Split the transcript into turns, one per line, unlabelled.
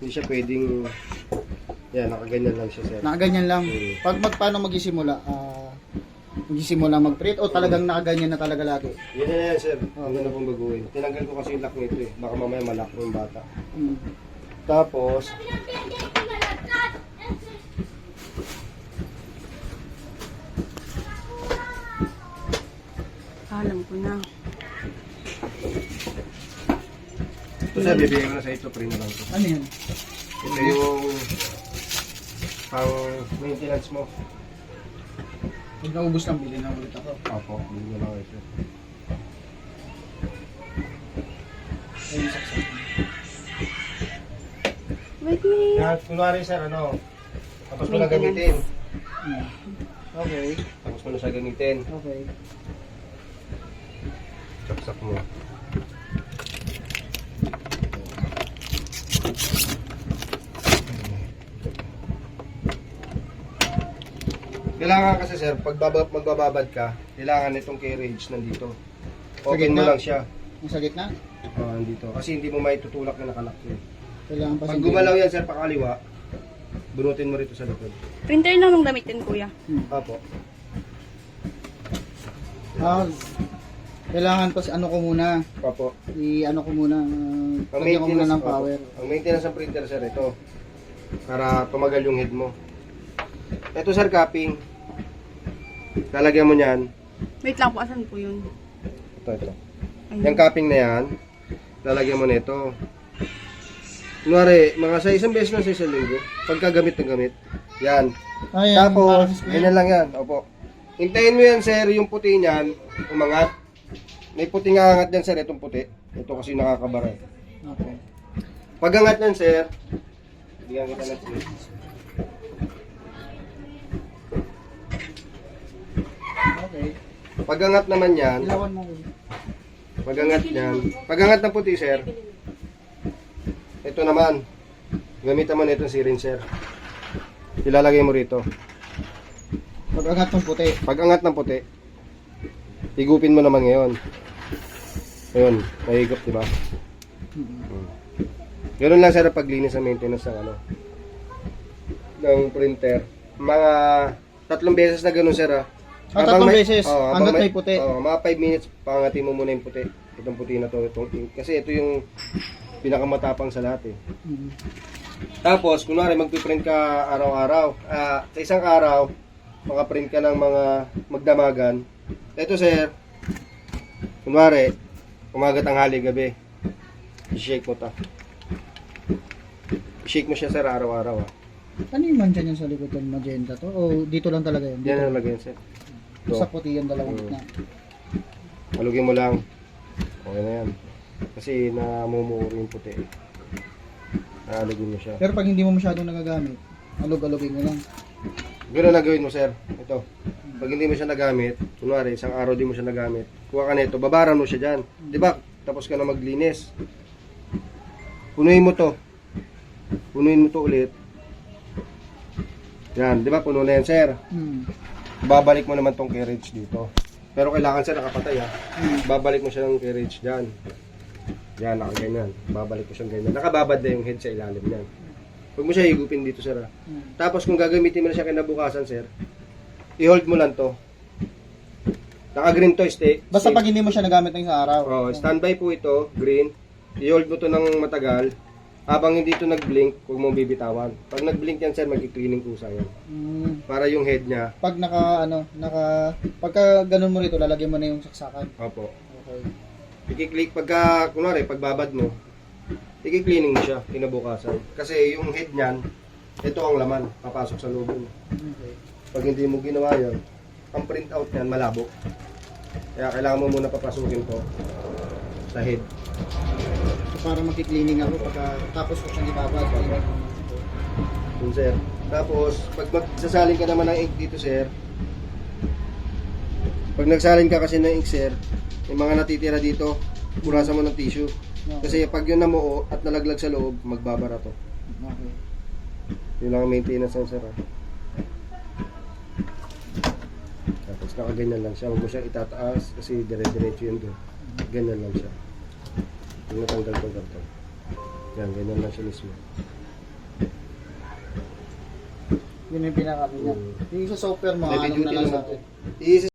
Hindi siya pwedeng, yan, nakaganyan lang siya, sir.
Nakaganyan lang. Pag paano magsisimula? Magsisimula mag-print o talagang nakaganyan na talaga lagi?
Yan na yan, sir. Hindi na pong baguhin. Tinanggal ko kasi yung lock nito eh. Baka mamaya malak yung bata. Tapos,
Alam ko na.
ito sir, bibigyan ko na sa ito, print na lang ito.
Ano yan?
Ito yung pang maintenance mo.
Pag naubos lang, bilhin na ulit ako.
Opo, hindi ko lang ito.
Ayun, saksak.
Wait me.
Yan, kunwari sir, ano, tapos mo na gamitin.
Okay.
Tapos mo na siya gamitin.
Okay.
Saksak mo. Kailangan kasi sir, pag magbababad ka, kailangan itong carriage nandito. Open mo
gitna?
lang siya.
Yung sa gitna?
Nandito. Kasi hindi mo maitutulak na nakalak yun.
Kailangan pa
Pag gumalaw yan sir, pakaliwa, bunutin mo rito sa likod.
Printer lang ang gamitin, kuya.
Apo.
Kailangan pa ano ko muna.
Apo.
I-ano ko muna. Lagyan ko muna ng power.
Ang maintenance ng printer sir, ito. Para tumagal yung head mo. Ito sir, capping. Lalagyan mo niyan.
Wait lang po, asan po yun?
Ito.
Ayun.
Yung capping na yan, lalagyan mo nito. Kunwari, mga sa isang beses na sa isang linggo, pagka gamit na gamit, yan.
Ayan,
Tapos, ganyan lang yan. Opo. Hintayin mo yan, sir, yung puti niyan, umangat. May puting angat yan, sir, itong puti. Ito kasi nakakabara.
Okay.
Pag angat yan, sir, bigyan kita ng space.
Okay.
Pag angat naman yan,
Ilawan mo ko.
pag angat yan, pag angat ng puti, sir, ito naman, gamitan mo na itong syringe, sir. Ilalagay mo rito.
Pag angat ng puti.
Pag angat ng puti, higupin mo naman ngayon. Ayun, nahigop, di ba? Ganun lang sir paglinis sa maintenance ng ano ng printer. Mga 3 beses na ganun sir ha.
3 beses, hanggat may puti.
Mga 5 minutes pangatin mo muna yung puti. Itong puti na to, kasi ito yung pinakamatapang sa lahat eh. Tapos, kunwari magpiprint ka araw-araw. Sa isang araw, makaprint ka ng mga magdamagan. Ito sir, kunwari, umaga, tanghali, gabi. I-shake mo ta. I-shake mo siya sir araw-araw ha.
Ano yung mandyan yan sa likod ng magenta to? O dito lang talaga yan?
Yan ang lagyan sir.
Sa puti yan dalawang gitna.
Halugin mo lang. Okay na yan. Kasi namumuuro yung puti. Halugin mo siya.
Pero pag hindi mo masyadong nagagamit, alog-alogin mo lang.
Gano'n na gawin mo sir. Ito. Pag hindi mo siya nagamit, kunwari isang araw di mo siya nagamit, kuha ka nito, babaran mo siya dyan. Diba? Tapos ka na maglinis. Punuin mo to. Punuin mo to ulit. Yan. Diba? Puno na yan sir. Babalik mo naman tong carriage dito. Pero kailangan sir nakapatay ha. Babalik mo siya ng carriage dyan. Yan, nakaganyan. Babalik mo siyang ganyan. Nakababad na yung head sa ilalim niyan. Huwag mo siya higupin dito sir ha. Tapos kung gagamitin mo na siya kinabukasan sir, i-hold mo lang to. Naka-green to, stay.
Basta pag hindi mo siya nagamit ng isang araw.
Standby po ito, green. I-hold mo to ng matagal. Habang hindi to nag-blink, huwag mong bibitawan. Pag nag-blink yan sir, mag-cleaning kusa yan. Para yung head niya.
Pag pagka ganun mo rito, lalagyan mo na yung saksakan.
Opo.
Okay.
I-click pagka, kunwari, pagbabad mo, i-cleaning mo siya, kinabukasan. Kasi yung head niyan, ito ang laman, papasok sa loob mo.
Okay.
Pag hindi mo ginawa yan, ang print out niyan, malabo. Kaya kailangan mo muna papasukin to sa head.
So, para magki-cleaning ako tapos ko siyang ibabad.
Yun sir. Tapos, pag magsasalin ka naman ng ink dito sir, pag nagsalin ka kasi ng ink sir, yung mga natitira dito, punasan mo ng tissue. Kasi pag yun namuo at nalaglag sa loob, magbabara to.
Okay.
Yun lang ang maintenance ng sir. Tapos nakaganyan lang siya. Huwag mo siya itataas kasi dire-diretso yun doon. Ganyan lang siya. Yung natanggal ko ganito. Yan, ganyan lang siya mismo.
Yun yung pinaka niya. Yung sa software mo,
Heavy
anong
duty
na lang sa
naman
atin?
to.